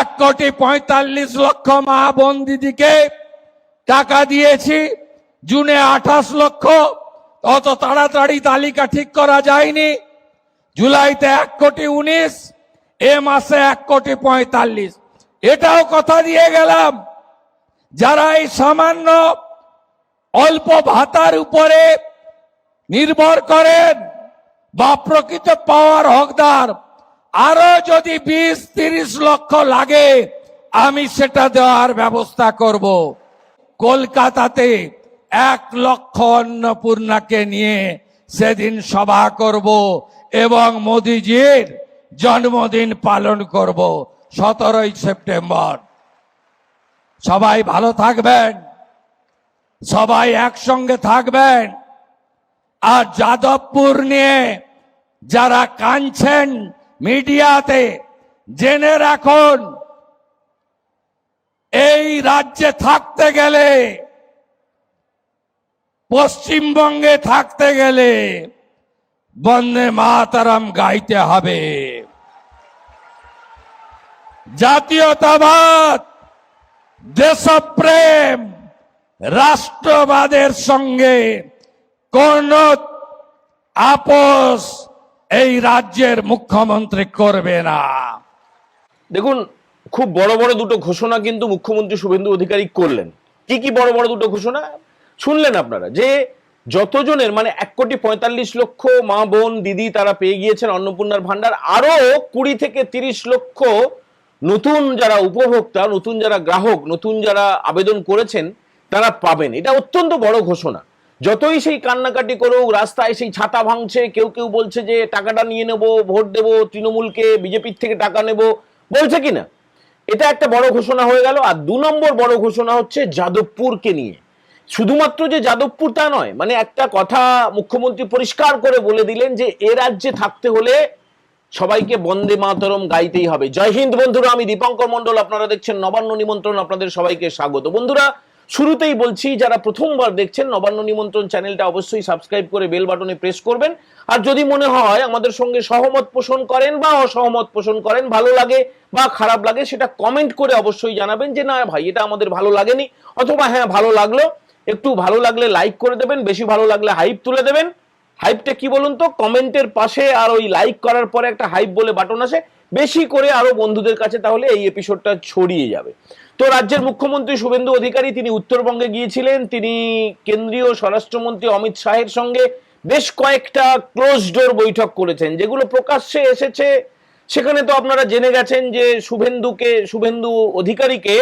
1,45,00,000 মা বোন দিদিকে টাকা দিয়েছি। জুনে 28 লক্ষ, অত তাড়াতাড়ি তালিকা ঠিক করা যায়নি। জুলাইতে 1,19,00,000, এ মাসে 1,45,00,000। এটাও কথা দিয়ে গেলাম, যারা এই সামান্য অল্প ভাতার উপরে নির্ভর করেন বা প্রকৃত পাওয়ার হকদার, আরো যদি 20-30 লক্ষ লাগে আমি সেটা দেওয়ার ব্যবস্থা করব। কলকাতাতে 1 লক্ষ অন্নপূর্ণাকে নিয়ে সেদিন সভা করব এবং মোদিজির জন্মদিন পালন করব 17ই সেপ্টেম্বর। সবাই ভালো থাকবেন, সবাই একসঙ্গে থাকবেন। আর যাদবপুর নিয়ে যারা কাঁদছেন মিডিয়াতে, জেনে রাখুন এই রাজ্যে থাকতে গেলে, পশ্চিমবঙ্গে থাকতে গেলে বন্দে মাতরম গাইতে হবে। জাতীয়তাবাদ, দেশপ্রেম, রাষ্ট্রবাদের সঙ্গে কোন আপোষ এই রাজ্যের মুখ্যমন্ত্রী করবে না। দেখুন, খুব বড় বড় দুটো ঘোষণা কিন্তু মুখ্যমন্ত্রী শুভেন্দু অধিকারী করলেন। কি কি বড় বড় দুটো ঘোষণা শুনলেন আপনারা? যে যতজনের মানে 1,45,00,000 মা বোন দিদি তারা পেয়ে গিয়েছেন অন্নপূর্ণার ভান্ডার, আরো 20 থেকে 30 লক্ষ নতুন যারা উপভোক্তা, নতুন যারা গ্রাহক, নতুন যারা আবেদন করেছেন তারা পাবেন। এটা অত্যন্ত বড় ঘোষণা। যতই সেই কান্নাকাটি করুক, রাস্তায় সেই ছাতা ভাঙছে, কেউ কেউ বলছে যে টাকাটা নিয়ে নেব, ভোট দেব তৃণমূলকে, বিজেপির থেকে টাকা নেব, বলছে কিনা, এটা একটা বড় ঘোষণা হয়ে গেল। আর 2 নম্বর বড় ঘোষণা হচ্ছে যাদবপুরকে নিয়ে। শুধুমাত্র যে যাদবপুর তা নয়, মানে একটা কথা মুখ্যমন্ত্রী পরিষ্কার করে বলে দিলেন যে এ রাজ্যে থাকতে হলে সবাইকে বন্দে মাতরম গাইতেই হবে। জয় হিন্দ বন্ধুরা, আমি দীপঙ্কর মন্ডল, আপনারা দেখছেন নবান্ন নিমন্ত্রণ, আপনাদের সবাইকে স্বাগত। বন্ধুরা, শুরুতেই বলছি, যারা প্রথমবার দেখছেন নবান্ন নিমন্ত্রণ চ্যানেলটা অবশ্যই সাবস্ক্রাইব করে বেল বাটনে প্রেস করবেন। আর যদি মনে হয় আমাদের সঙ্গে সহমত পোষণ করেন বা অসহমত পোষণ করেন, ভালো লাগে বা খারাপ লাগে, সেটা কমেন্ট করে অবশ্যই জানাবেন যে না ভাই এটা আমাদের ভালো লাগেনি, অথবা হ্যাঁ ভালো লাগলো। একটু ভালো লাগলে লাইক করে দেবেন, বেশি ভালো লাগলে হাইপ তুলে দেবেন। হাইপটা কি বলুন তো, কমেন্টের পাশে আর ওই লাইক করার পরে একটা হাইপ বলে বাটন আসে, বেশি করে আরো বন্ধুদের কাছে, তাহলে এই এপিসোডটা ছড়িয়ে যাবে। তো রাজ্যের মুখ্যমন্ত্রী শুভেন্দু অধিকারী তিনি উত্তরবঙ্গে গিয়েছিলেন। তিনি কেন্দ্রীয় স্বরাষ্ট্রমন্ত্রী অমিত শাহের সঙ্গে বেশ কয়েকটা ক্লোজ ডোর বৈঠক করেছেন, যেগুলো প্রকাশ্যে এসেছে। সেখানে তো আপনারা জেনে গেছেন যে শুভেন্দু অধিকারীকে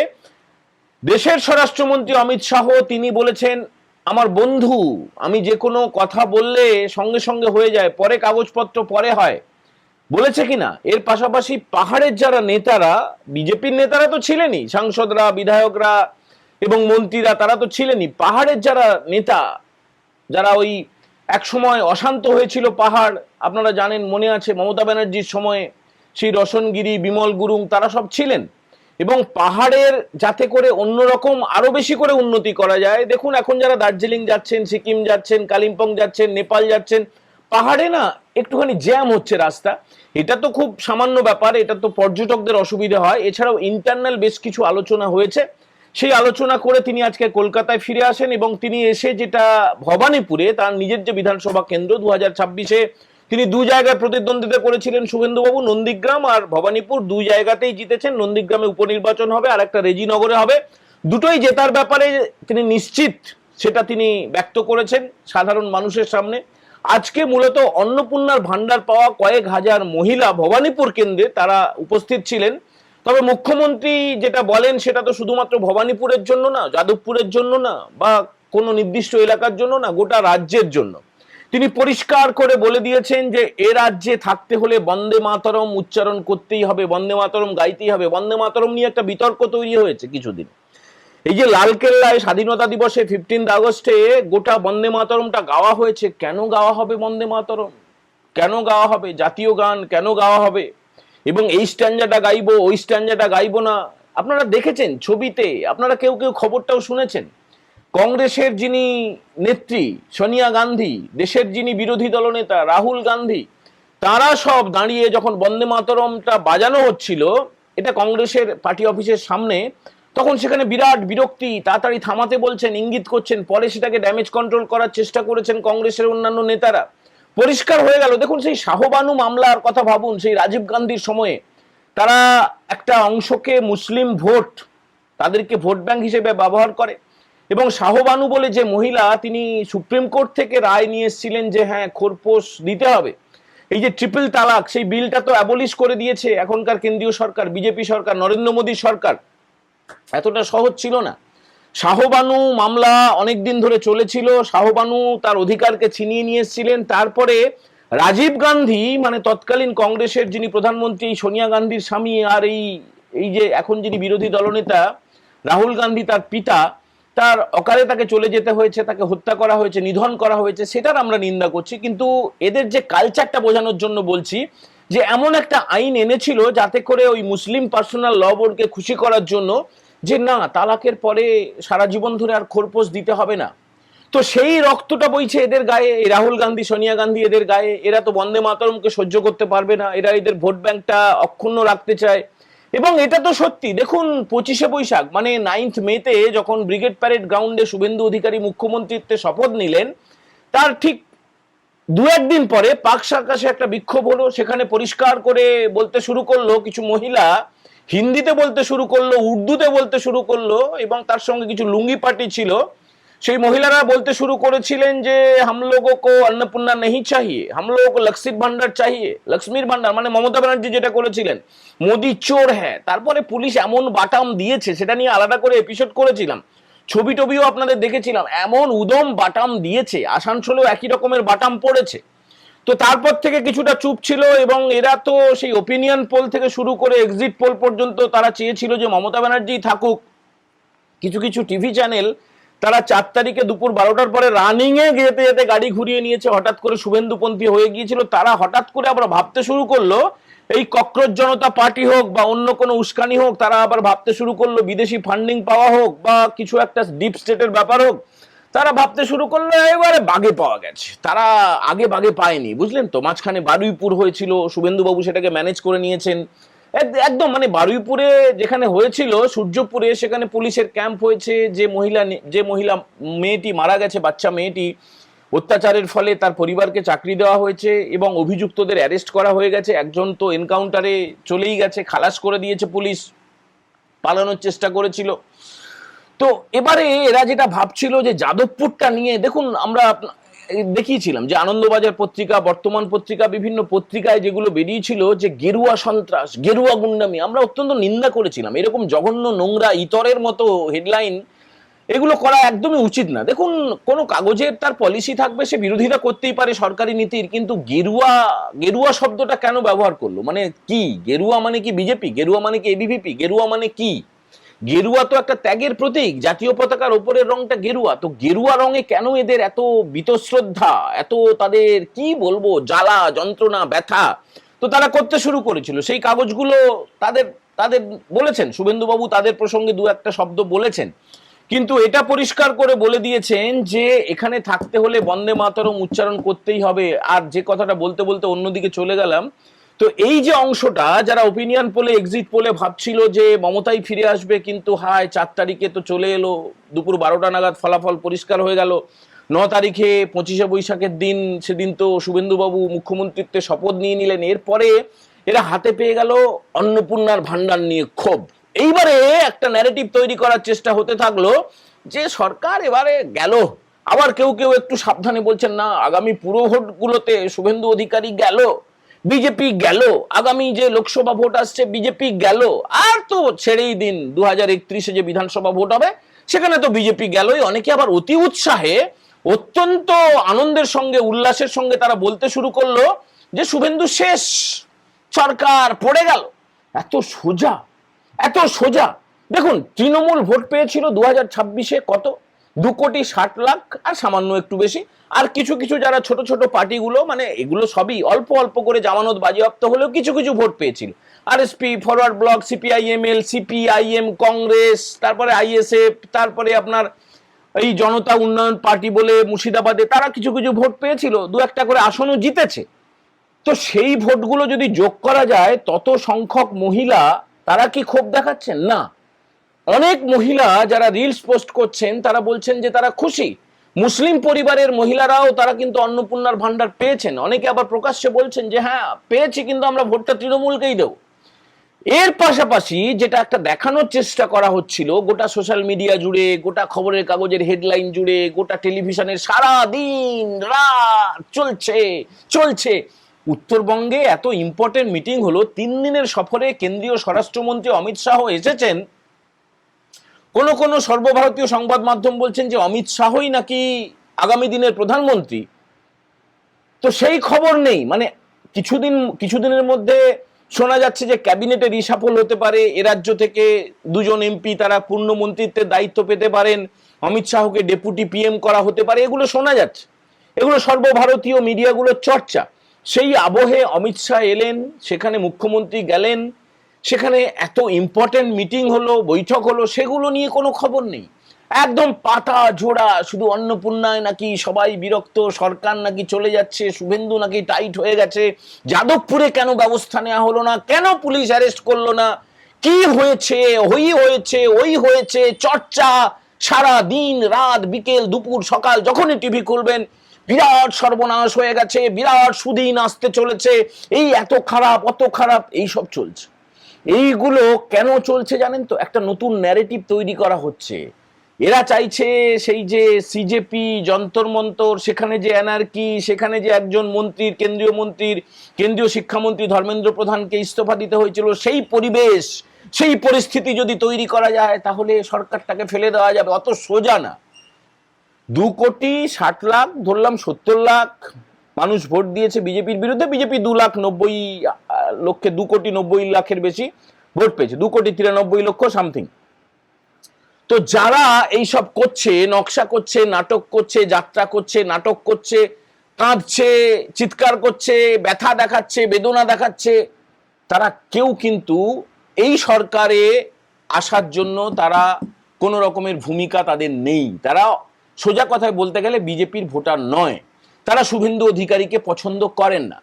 দেশের স্বরাষ্ট্রমন্ত্রী অমিত শাহ তিনি বলেছেন আমার বন্ধু, আমি যে কোনো কথা বললে সঙ্গে সঙ্গে হয়ে যায়, পরে কাগজপত্র পরে হয়, বলেছে কিনা। এর পাশাপাশি পাহাড়ের যারা নেতারা, বিজেপির নেতারা তো ছিলেনই, সাংসদরা, বিধায়করা এবং মন্ত্রীরা তারা তো ছিলেনই, পাহাড়ের যারা নেতা, যারা ওই এক সময় অশান্ত হয়েছিল পাহাড়, আপনারা জানেন, মনে আছে মমতা ব্যানার্জির সময়ে সেই রোশনগিরি, বিমল গুরুং, তারা সব ছিলেন। এবং পাহাড়ের যাতে করে অন্যরকম আরো বেশি করে উন্নতি করা যায়, দেখুন এখন যারা দার্জিলিং যাচ্ছেন, সিকিম যাচ্ছেন, কালিম্পং যাচ্ছেন, নেপাল যাচ্ছেন, পাহাড়ে না একটুখানি জ্যাম হচ্ছে রাস্তা। এটা তো খুব সামান্য ব্যাপার, এটা তো পর্যটকদের অসুবিধা হয়। এছাড়াও ইন্টারনাল বেশ কিছু আলোচনা হয়েছে, সেই আলোচনা করে তিনি আজকে কলকাতায় ফিরে আসেন। এবং তিনি এসে যেটা ভবানীপুরে তার নিজের যে বিধানসভা কেন্দ্র, 2026-এ তিনি 2 জায়গায় প্রতিদ্বন্দ্বিতা করেছিলেন শুভেন্দুবাবু, নন্দীগ্রাম আর ভবানীপুর, 2 জায়গাতেই জিতেছেন। নন্দীগ্রামে উপনির্বাচন হবে, আর একটা রেজিনগরে হবে। দুটোই জেতার ব্যাপারে তিনি নিশ্চিত, সেটা তিনি ব্যক্ত করেছেন সাধারণ মানুষের সামনে। আজকে মূলত অন্নপূর্ণার ভান্ডার পাওয়া কয়েক হাজার মহিলা ভবানীপুর কেন্দ্রে তারা উপস্থিত ছিলেন। তবে মুখ্যমন্ত্রী যেটা বলেন সেটা তো শুধুমাত্র ভবানীপুরের জন্য না, যাদবপুরের জন্য না, বা কোনো নির্দিষ্ট এলাকার জন্য না, গোটা রাজ্যের জন্য। তিনি পরিষ্কার করে বলে দিয়েছেন যে এ রাজ্যে থাকতে হলে বন্দে মাতরম উচ্চারণ করতেই হবে, বন্দে মাতরম গাইতেই হবে। বন্দে মাতরম নিয়ে একটা বিতর্ক তৈরি হয়েছে কিছুদিন। এই যে লালকেল্লায় স্বাধীনতা দিবসে 15 আগস্টে গোটা বন্দে মাতরমটা গাওয়া হয়েছে, কেন গাওয়া হবে বন্দে মাতরম, কেন গাওয়া হবে, জাতীয় গান কেন গাওয়া হবে, এবং এই স্ট্যান্ডাটা গাইবো, ওই স্ট্যান্ডাটা গাইবো না। আপনারা দেখেছেন ছবিতে, আপনারা কেউ কেউ খবরটাও শুনেছেন, কংগ্রেসের যিনি নেত্রী সোনিয়া গান্ধী, দেশের যিনি বিরোধী দলনেতা রাহুল গান্ধী, তারা সব দাঁড়িয়ে যখন বন্দে মাতরমটা বাজানো হচ্ছিল, এটা কংগ্রেসের পার্টি অফিসের সামনে, তখন সেখানে বিরাট বিরক্তি, তাড়াতাড়ি থামাতে বলছেন, ইঙ্গিত করছেন, পরে সেটাকে ড্যামেজ কন্ট্রোল করার চেষ্টা করেছেন কংগ্রেসের অন্যান্য নেতারা। পরিষ্কার হয়ে গেল। দেখুন সেই শাহবানু মামলার কথা ভাবুন, সেই রাজীব গান্ধীর সময়ে তারা একটা অংশকে মুসলিম ভোট, তাদেরকে ভোট ব্যাংক হিসেবে ব্যবহার করে, এবং শাহবানু বলে যে মহিলা, তিনি সুপ্রিম কোর্ট থেকে রায় নিয়ে এসেছিলেন যে হ্যাঁ খোরপোশ দিতে হবে। এই যে ট্রিপল তালাক, সেই বিলটা তো অ্যাবলিশ করে দিয়েছে এখনকার কেন্দ্রীয় সরকার, বিজেপি সরকার, নরেন্দ্র মোদী সরকার। এতটা সহজ ছিল না। শাহবানু মামলা অনেকদিন ধরে চলেছিল, শাহবানু তার অধিকারকে ছিনিয়ে নিয়ে এসেছিলেন। তারপরে রাজীব গান্ধী, মানে তৎকালীন কংগ্রেসের যিনি প্রধানমন্ত্রী, সোনিয়া গান্ধীর স্বামী, আর এই যে এখন যিনি বিরোধী দলনেতা রাহুল গান্ধী, তার পিতা, তার অকালে তাকে চলে যেতে হয়েছে, তাকে হত্যা করা হয়েছে, নিধন করা হয়েছে, সেটার আমরা নিন্দা করছি। কিন্তু এদের যে কালচারটা বোঝানোর জন্য বলছি, যে এমন একটা আইন এনেছিল যাতে করে ওই মুসলিম পার্সোনাল ল বোর্ডকে খুশি করার জন্য, যে না তালাকের পরে সারা জীবন ধরে আর খোরপোশ দিতে হবে না। তো সেই রক্তটা বইছে এদের গায়ে, এই রাহুল গান্ধী, সোনিয়া গান্ধী এদের গায়ে। এরা তো বন্দে মাতরমকে সহ্য করতে পারবে না, এরা এদের ভোট ব্যাংকটা অক্ষুণ্ণ রাখতে চায়। এবং এটা তো সত্যি, দেখুন 25শে বৈশাখ মানে 9th মেতে যখন ব্রিগেড প্যারেড গ্রাউন্ডে শুভেন্দু অধিকারী মুখ্যমন্ত্রীত্বে শপথ নিলেন, তার ঠিক দু একদিন পরে পাক সার্কাসে একটা বিক্ষোভ হলো। সেখানে পরিষ্কার করে বলতে শুরু করলো কিছু মহিলা, হিন্দিতে বলতে শুরু করলো, উর্দুতে বলতে শুরু করলো, এবং তার সঙ্গে কিছু লুঙ্গি পার্টি ছিল, সেই মহিলারা বলতে শুরু করেছিলেন যে হাম লোগো কো অন্নপূর্ণা নেই চাহিয়ে, হাম লোগো কো লক্ষ্মীর ভান্ডার চাহিয়ে। লক্ষ্মীর ভান্ডার মানে মমতা ব্যানার্জি যেটা করেছিলেন, মোদি চোর হ্যাঁ। তারপরে পুলিশ এমন বাটাম দিয়েছে, সেটা নিয়ে আলাদা করে এপিসোড করেছিলাম, ছবি টবিও আপনাদের দেখেছিলাম, এমন উদম বাটাম দিয়েছে, আসানসোলেও একই রকমের বাটাম পড়েছে। তো তারপর থেকে কিছুটা চুপ ছিল, এবং এরা তো সেই ওপিনিয়ন পোল থেকে শুরু করে এক্সিট পোল পর্যন্ত তারা চেয়েছিল যে মমতা ব্যানার্জি থাকুক। কিছু কিছু টিভি চ্যানেল তারা 4 তারিখে দুপুর 12টার পরে রানিং এ যেতে যেতে গাড়ি ঘুরিয়ে নিয়েছে, হঠাৎ করে শুভেন্দুপন্থী হয়ে গিয়েছিল। তারা হঠাৎ করে আবার ভাবতে শুরু করলো এই ককরোচ জনতা পার্টি হোক বা অন্য কোনো উস্কানি হোক, তারা আবার ভাবতে শুরু করলো বিদেশি ফান্ডিং পাওয়া হোক বা কিছু একটা ডিপ স্টেটের ব্যাপার হোক, তারা ভাবতে শুরু করলো এবারে বাগে পাওয়া গেছে। তারা আগে বাগে পায়নি, বুঝলেন তো। মাঝখানে বারুইপুর হয়েছিল, শুভেন্দুবাবু সেটাকে ম্যানেজ করে নিয়েছেন একদম। মানে বারুইপুরে যেখানে হয়েছিল, সূর্যপুরে, সেখানে পুলিশের ক্যাম্প হয়েছে। যে মহিলা মেয়েটি মারা গেছে, বাচ্চা মেয়েটি, অত্যাচারের ফলে তার পরিবারকে চাকরি দেওয়া হয়েছে এবং অভিযুক্তদের অ্যারেস্ট করা হয়ে গেছে। একজন তো এনকাউন্টারে চলেই গেছে, খালাস করে দিয়েছে পুলিশ, পালানোর চেষ্টা করেছিল। তো এবারে এরা যেটা ভাবছিল যে যাদবপুরটা নিয়ে, দেখুন আমরা দেখিয়েছিলাম যে আনন্দবাজার পত্রিকা, বর্তমান পত্রিকা, বিভিন্ন পত্রিকায় যেগুলো বেরিয়েছিল যে গেরুয়া সন্ত্রাস, গেরুয়া গুন্ডামি, আমরা অত্যন্ত নিন্দা করেছিলাম। এরকম জঘন্য, নোংরা, ইতরের মতো হেডলাইন এগুলো করা একদমই উচিত না। দেখুন কোনো কাগজের তার পলিসি থাকবে, সে বিরোধিতা করতেই পারে সরকারি নীতির, কিন্তু গেরুয়া, গেরুয়া শব্দটা কেন ব্যবহার করলো? মানে কি গেরুয়া মানে কি বিজেপি? গেরুয়া মানে কি এবিভিপি? গেরুয়া মানে কি? গেরুয়া তো একটা ত্যাগের প্রতীক, জাতীয় পতাকার ওপরের রংটা গেরুয়া। তো গেরুয়া রঙে কেন এদের এত বীতশ্রদ্ধা, এত তাদের কি বলবো জ্বালা, যন্ত্রণা, ব্যথা? তো তারা করতে শুরু করেছিল। সেই কাগজগুলো তাদের তাদের বলেছেন, শুভেন্দুবাবু তাদের প্রসঙ্গে দু একটা শব্দ বলেছেন, কিন্তু এটা পরিষ্কার করে বলে দিয়েছেন যে এখানে থাকতে হলে বন্দে মাতরম উচ্চারণ করতেই হবে। আর যে কথাটা বলতে বলতে অন্যদিকে চলে গেলাম, তো এই যে অংশটা, যারা ওপিনিয়ন পোলে, এক্সিট পোলে ভাবছিল যে মমতাই ফিরে আসবে, কিন্তু হায় 4 তারিখে তো চলে এলো, দুপুর 12টা নাগাদ ফলাফল পরিষ্কার হয়ে গেল। 9 তারিখে 25শে বৈশাখের দিন, সেদিন তো শুভেন্দুবাবু মুখ্যমন্ত্রীত্বে শপথ নিয়ে নিলেন। এরপরে এরা হাতে পেয়ে গেল অন্নপূর্ণার ভান্ডার নিয়ে ক্ষোভ। এইবারে একটা ন্যারেটিভ তৈরি করার চেষ্টা হতে থাকলো যে সরকার এবারে গেল। আবার কেউ কেউ একটু সাবধানে বলছেন না, আগামী পুরো ভোটগুলোতে শুভেন্দু অধিকারী গেল, বিজেপি গেল, আগামী যে লোকসভা ভোট আসছে বিজেপি গেল, আর তো ছেড়েই দিন 2031-এ যে বিধানসভা ভোট হবে সেখানে তো বিজেপি গেলই। অনেকে আবার অতি উৎসাহে, অত্যন্ত আনন্দের সঙ্গে, উল্লাসের সঙ্গে তারা বলতে শুরু করলো যে শুভেন্দু শেষ, সরকার পড়ে গেল। এত সোজা, এত সোজা। দেখুন তৃণমূল ভোট পেয়েছিল 2026-এ কত, 2,60,00,000 আর সামান্য একটু বেশি। আর কিছু কিছু যারা ছোট ছোট পার্টিগুলো, মানে এগুলো সবই অল্প অল্প করে জামানত বাজেয়াপ্ত হলেও কিছু কিছু ভোট পেয়েছিল। RSP, forward block, CPIML, CPIM, Congress, তারপরে আইএসএফ, তারপরে আপনার এই জনতা উন্নয়ন পার্টি বলে মুর্শিদাবাদে, তারা কিছু কিছু ভোট পেয়েছিল, 2-1টা করে আসনও জিতেছে। তো সেই ভোটগুলো যদি যোগ করা যায়, তত সংখ্যক মহিলা তারা কি ক্ষোভ দেখাচ্ছেন? না। অনেক মহিলা যারা রিলস পোস্ট করছেন তারা বলছেন যে তারা খুশি। মুসলিম পরিবারের মহিলারাও তারা কিন্তু অন্নপূর্ণার ভান্ডার পেয়েছেন। অনেকে আবার প্রকাশ্যে বলছেন যে হ্যাঁ পেয়েছি, কিন্তু আমরা ভোটটা তৃণমূলকেই দেব। এর পাশাপাশি যেটা একটা দেখানোর চেষ্টা করা হচ্ছিল গোটা সোশ্যাল মিডিয়া জুড়ে, গোটা খবরের কাগজের হেডলাইন জুড়ে, গোটা টেলিভিশনের সারা দিন রাত চলছে চলছে, উত্তরবঙ্গে এত ইম্পর্টেন্ট মিটিং হলো, 3 দিনের সফরে কেন্দ্রীয় স্বরাষ্ট্রমন্ত্রী অমিত শাহ এসেছেন। কোন কোন সর্বভারতীয় সংবাদ মাধ্যম বলছেন যে অমিত শাহই নাকি আগামী দিনের প্রধানমন্ত্রী। তো সেই খবর নেই। মানে কিছুদিনের মধ্যে শোনা যাচ্ছে যে ক্যাবিনেটে রিসাফল হতে পারে, এ রাজ্য থেকে 2 জন এমপি তারা পূর্ণ মন্ত্রিত্বের দায়িত্ব পেতে পারেন, অমিত শাহকে ডেপুটি পিএম করা হতে পারে, এগুলো শোনা যাচ্ছে। এগুলো সর্বভারতীয় মিডিয়াগুলোর চর্চা। সেই আবহে অমিত শাহ এলেন, সেখানে মুখ্যমন্ত্রী গেলেন, সেখানে এত ইম্পর্টেন্ট মিটিং হলো, বৈঠক হলো, সেগুলো নিয়ে কোনো খবর নেই। একদম পাতা ঝোড়া, শুধু অন্নপূর্ণায় নাকি সবাই বিরক্ত, সরকার নাকি চলে যাচ্ছে, শুভেন্দু নাকি টাইট হয়ে গেছে, যাদবপুরে কেন ব্যবস্থা নেওয়া হলো না, কেন পুলিশ অ্যারেস্ট করলো না, কি হয়েছে, ওই হয়েছে, চর্চা সারা দিন রাত, বিকেল দুপুর সকাল, যখনই টিভি খুলবেন বিরাট সর্বনাশ হয়ে গেছে, বিরাট সুদিন আসতে চলেছে, এই এত খারাপ অত খারাপ, এই সব চলছে। এইগুলো কেন চলছে জানেন তো? একটা নতুন ন্যারেটিভ তৈরি করা হচ্ছে। এরা চাইছে সেই যে সিজেপি যন্তর মন্তর, সেখানে যে অ্যানার্কি, সেখানে যে একজন মন্ত্রীর, কেন্দ্রীয় শিক্ষামন্ত্রী ধর্মেন্দ্র প্রধানকে ইস্তফা দিতে হয়েছিল, সেই পরিবেশ, সেই পরিস্থিতি যদি তৈরি করা যায় তাহলে সরকারটাকে ফেলে দেওয়া যাবে। অত সোজা না। 2,60,00,000 ধরলাম 70 লাখ মানুষ ভোট দিয়েছে বিজেপির বিরুদ্ধে, বিজেপি 2,90,00,000 2,90,00,000 বেশি ভোট পেয়েছে, 2,93,00,000 সামথিং। তো যারা এইসব করছে, নকশা করছে, নাটক করছে, যাত্রা করছে, নাটক করছে, কাঁদছে, চিৎকার করছে, ব্যথা দেখাচ্ছে, বেদনা দেখাচ্ছে, তারা কেউ কিন্তু এই সরকারে আসার জন্য তারা কোনো রকমের ভূমিকা তাদের নেই। তারা সোজা কথায় বলতে গেলে বিজেপির ভোটার নয়, তারা শুভেন্দু অধিকারীকে পছন্দ করেন না।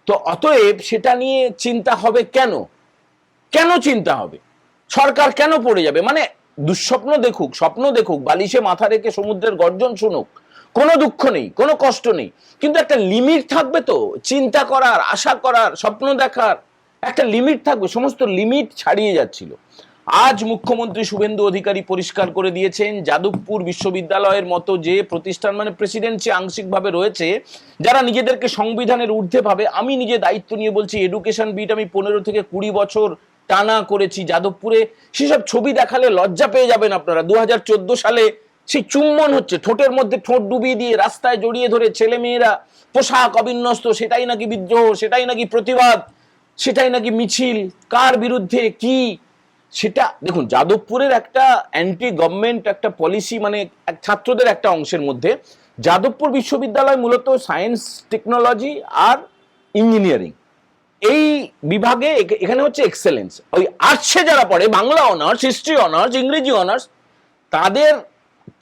তো অতএব সেটা নিয়ে চিন্তা হবে কেন? কেন চিন্তা হবে? সরকার কেন পড়ে যাবে? মানে দুঃস্বপ্ন দেখুক, স্বপ্ন দেখুক, বালিশে মাথা রেখে সমুদ্রের গর্জন শুনুক, কোনো দুঃখ নেই, কোনো কষ্ট নেই, কিন্তু একটা লিমিট থাকবে তো চিন্তা করার, আশা করার, স্বপ্ন দেখার একটা লিমিট থাকবে। সমস্ত লিমিট ছাড়িয়ে যাচ্ছিল। আজ মুখ্যমন্ত্রী শুভেন্দু অধিকারী পরিষ্কার করে দিয়েছেন, যাদবপুর বিশ্ববিদ্যালয়ের মতো যে প্রতিষ্ঠান, মানে প্রেসিডেন্সি আংশিকভাবে রয়েছে, যারা নিজেদেরকে সংবিধানের ঊর্ধ্বে ভাবে, আমি নিজে দায়িত্ব নিয়ে বলছি, এডুকেশন বিট আমি 15 থেকে 20 বছর টানা করেছি যাদবপুরে। সেসব ছবি দেখালে লজ্জা পেয়ে যাবেন আপনারা। 2014 সালে সেই চুম্বন হচ্ছে, ঠোঁটের মধ্যে ঠোঁট ডুবিয়ে দিয়ে রাস্তায় জড়িয়ে ধরে ছেলে মেয়েরা, পোশাক অবিন্যস্ত, সেটাই নাকি বিদ্রোহ, সেটাই নাকি প্রতিবাদ, সেটাই নাকি মিছিল, কার বিরুদ্ধে কি? সেটা দেখুন, যাদবপুরের একটা অ্যান্টি গভর্নমেন্ট একটা পলিসি, মানে ছাত্রদের একটা অংশের মধ্যে। যাদবপুর বিশ্ববিদ্যালয় মূলত সায়েন্স, টেকনোলজি আর ইঞ্জিনিয়ারিং এই বিভাগে, এখানে হচ্ছে এক্সেলেন্স। ওই আর্টসে যারা পড়ে, বাংলা অনার্স, হিস্ট্রি অনার্স, ইংরেজি অনার্স, তাদের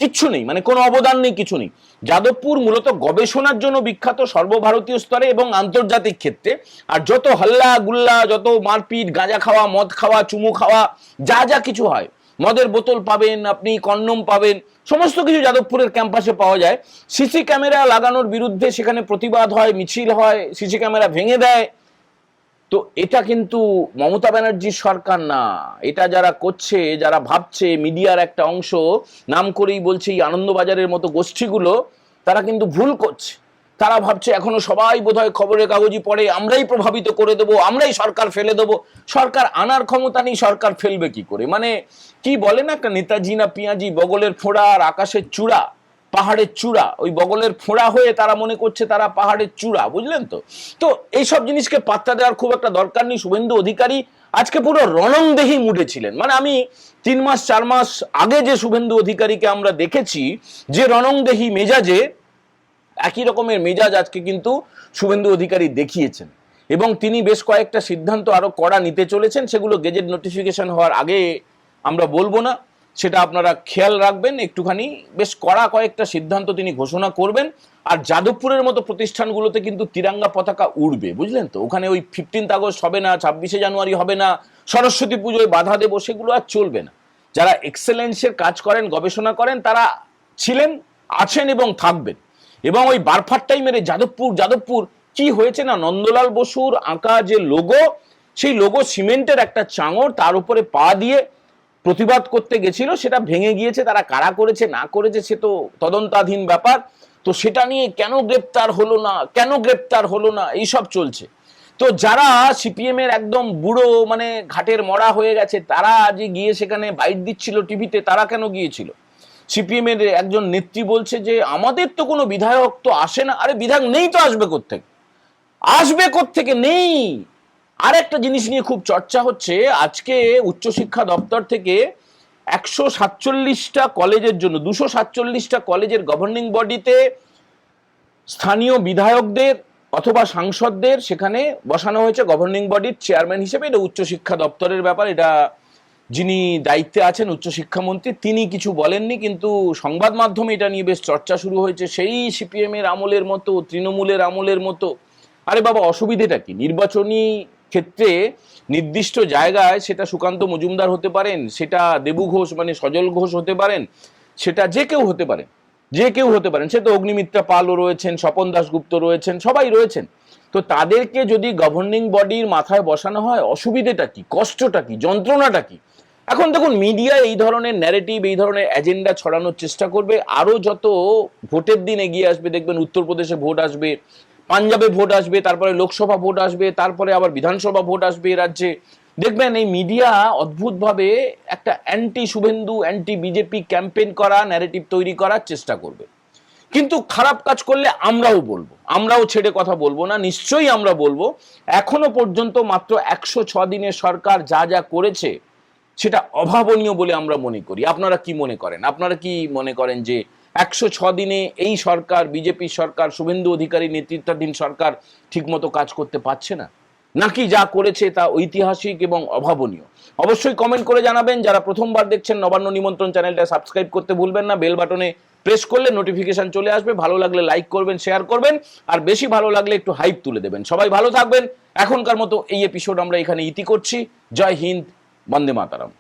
কিচ্ছু নেই, মানে কোনো অবদান নেই, কিছু নেই। যাদবপুর মূলত গবেষণার জন্য বিখ্যাত সর্বভারতীয় স্তরে এবং আন্তর্জাতিক ক্ষেত্রে। আর যত হল্লা গুল্লা, যত মারপিট, গাঁজা খাওয়া, মদ খাওয়া, চুমু খাওয়া, যা যা কিছু হয়, মদের বোতল পাবেন আপনি, কন্ডম পাবেন, সমস্ত কিছু যাদবপুরের ক্যাম্পাসে পাওয়া যায়। সিসি ক্যামেরা লাগানোর বিরুদ্ধে সেখানে প্রতিবাদ হয়, মিছিল হয়, সিসি ক্যামেরা ভেঙে দেয়। তো এটা কিন্তু মমতা ব্যানার্জির সরকার না। এটা যারা করছে, যারা ভাবছে, মিডিয়ার একটা অংশ নাম করেই বলছে এই আনন্দবাজারের মতো গোষ্ঠীগুলো, তারা কিন্তু ভুল করছে। তারা ভাবছে এখনো সবাই বোধহয় খবরের কাগজই পড়ে, আমরাই প্রভাবিত করে দেবো, আমরাই সরকার ফেলে দেবো। সরকার আনার ক্ষমতা নেই, সরকার ফেলবে কি করে? মানে কি বলে না, একটা নেতাজি না পিঁয়াজি, বগলের ফোঁড়া আর আকাশের চূড়া, পাহাড়ের চূড়া, ওই বগলের ফোঁড়া হয়ে তারা মনে করছে তারা পাহাড়ের চূড়া, বুঝলেন তো? তো এইসব জিনিসকে পাত্তা দেওয়ার খুব একটা দরকার নেই। শুভেন্দু অধিকারী আজকে পুরো রণংদেহী মুডে ছিলেন। মানে আমি 3 মাস 4 মাস আগে যে শুভেন্দু অধিকারীকে আমরা দেখেছি যে রণংদেহী মেজাজে, একই রকমের মেজাজ আজকে কিন্তু শুভেন্দু অধিকারী দেখিয়েছেন। এবং তিনি বেশ কয়েকটা সিদ্ধান্ত আরো কড়া নিতে চলেছেন, সেগুলো গেজেট নোটিফিকেশন হওয়ার আগে আমরা বলবো না, সেটা আপনারা খেয়াল রাখবেন একটুখানি। বেশ কড়া কয়েকটা সিদ্ধান্ত তিনি ঘোষণা করবেন। আর যাদবপুরের মতো প্রতিষ্ঠানগুলোতে কিন্তু তিরঙ্গা পতাকা উড়বে, বুঝলেন তো? ওখানে ওই 15 আগস্ট হবে না, 26শে জানুয়ারি হবে না, সরস্বতী পুজোয় বাধা দেবো, সেগুলো আর চলবে না। যারা এক্সেলেন্সের কাজ করেন, গবেষণা করেন, তারা ছিলেন, আছেন এবং থাকবেন। এবং ওই বারফার টাইমের যাদবপুর কি হয়েছে না, নন্দলাল বসুর আঁকা যে লোগো, সেই লোগো সিমেন্টের একটা চাঙড়, তার উপরে পা দিয়ে প্রতিবাদ করতে গেছিল, সেটা ভেঙে গিয়েছে। তারা কারা করেছে না করেছে সে তো তদন্তাধীন ব্যাপার। তো সেটা নিয়ে কেন গ্রেপ্তার হলো না এইসব চলছে। তো যারা সিপিএম এর একদম বুড়ো, মানে ঘাটের মরা হয়ে গেছে, তারা যে গিয়ে সেখানে বাইট দিচ্ছিল টিভিতে, তারা কেন গিয়েছিল? সিপিএম এর একজন নেত্রী বলছে যে আমাদের তো কোনো বিধায়ক তো আসে না। আরে বিধায়ক নেই তো আসবে কোত্থেকে? নেই। আর একটা জিনিস নিয়ে খুব চর্চা হচ্ছে, আজকে উচ্চশিক্ষা দপ্তর থেকে 147টা কলেজের জন্য 247টা কলেজের গভর্নিং বডিতে স্থানীয় বিধায়কদের অথবা সাংসদদের সেখানে বসানো হয়েছে গভর্নিং বডির চেয়ারম্যান হিসেবে। এটা উচ্চশিক্ষা দপ্তরের ব্যাপার, এটা যিনি দায়িত্বে আছেন উচ্চশিক্ষামন্ত্রী, তিনি কিছু বলেননি, কিন্তু সংবাদ মাধ্যমে এটা নিয়ে বেশ চর্চা শুরু হয়েছে। সেই সিপিএম এর আমলের মতো, তৃণমূলের আমলের মতো। আরে বাবা, অসুবিধেটা কি? নির্বাচনী ক্ষেত্রে নির্দিষ্ট জায়গায় সেটা সুকান্ত মজুমদার হতে পারেন, সেটা দেবু ঘোষ মানে সজল ঘোষ হতে পারেন, সেটা যে কেউ হতে পারেন, সে তো অগ্নিমিত্রা পালও রয়েছেন, স্বপন দাশগুপ্ত রয়েছেন, সবাই রয়েছেন। তো তাদেরকে যদি গভর্নিং বডির মাথায় বসানো হয়, অসুবিধেটা কি, কষ্টটা কি, যন্ত্রণাটা কি? এখন দেখুন, মিডিয়া এই ধরনের ন্যারেটিভ, এই ধরনের এজেন্ডা ছড়ানোর চেষ্টা করবে। আরো যত ভোটের দিন এগিয়ে আসবে, দেখবেন উত্তরপ্রদেশে ভোট আসবে, পাঞ্জাবে ভোট আসবে, তারপরে লোকসভা ভোট আসবে, তারপরে আবার বিধানসভা ভোট আসবে এই রাজ্যে। দেখবেন এই মিডিয়া অদ্ভুতভাবে একটা anti Suvendu, anti BJP campaign করা, ন্যারেটিভ তৈরি করার চেষ্টা করবে। কিন্তু খারাপ কাজ করলে আমরাও ছেড়ে কথা বলবো না, নিশ্চয়ই আমরা বলবো। এখনো পর্যন্ত মাত্র 106 দিনের সরকার যা যা করেছে সেটা অভাবনীয় বলে আমরা মনে করি। আপনারা কি মনে করেন যে 106 দিনে এই সরকার, বিজেপি সরকার, শুভেন্দু অধিকারী নেতৃত্বাধীন সরকার ঠিকমতো কাজ করতে পারছে না, নাকি যা করেছে তা ঐতিহাসিক এবং অভাবনীয়? অবশ্যই কমেন্ট করে জানাবেন। যারা প্রথমবার দেখছেন, নবান্ন নিমন্ত্রণ চ্যানেলটা সাবস্ক্রাইব করতে ভুলবেন না। বেল বাটনে প্রেস করলে নোটিফিকেশন চলে আসবে। ভালো লাগলে লাইক করবেন, শেয়ার করবেন, আর বেশি ভালো লাগলে একটু হাইপ তুলে দেবেন। সবাই ভালো থাকবেন। এখনকার মতো এই এপিসোড আমরা এখানে ইতি করছি। জয় হিন্দ, বন্দে মাতারাম।